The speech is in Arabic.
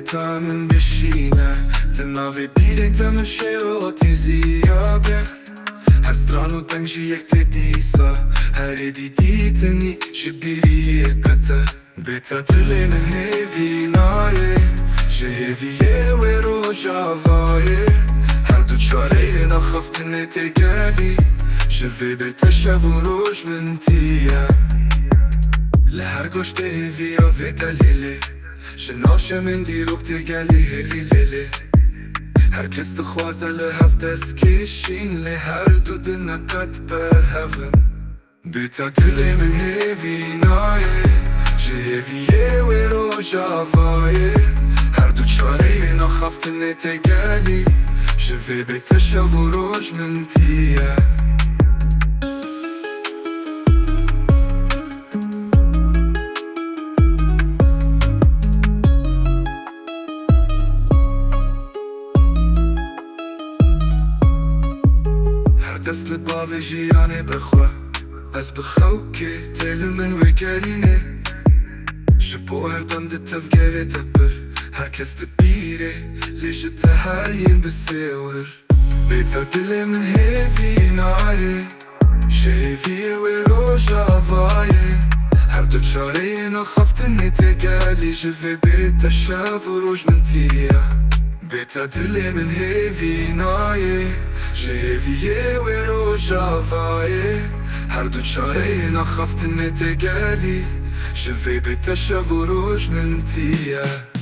تا من بشینه تناوی بیره تمشه و تیزیابه هر سترانو تنجی یک تدیسا هر دیدی تنی شبیری قطع بیتا دلی من هیوی نایه شه هیویه و رو جاوایه هر دو چاره نخفتن تگلی شوی بیتا شو روش من تیه لهر گشت هیویا و دلیله شناشه من دیروک تگلی هلی لیله هر کس تخوازه لحف دست کشین لی هر دو دل نقد بر هفن بیتا دلی من هیوی نایه شه هیویه و رو جاوایه هر دو چاره نخفتن تگلی شوی بیتا شو روش من تیه دست لباوی جیانه بخوا از بخو که دل من وگرینه شبو هر دنده تفگره تبر هر کس تبیره لیش تهارین بسیور بیتا دل من هیوی نایه شه هیویه و رو جاوایه هر دو چاره نخفتن تگلی جوی بیتا شو روش من تیه بیتا دل من هیوی نایه شه هیویه و رو جاوایه هر دو چاره نخفتن تگلی شوی بیتا شو روش من تیه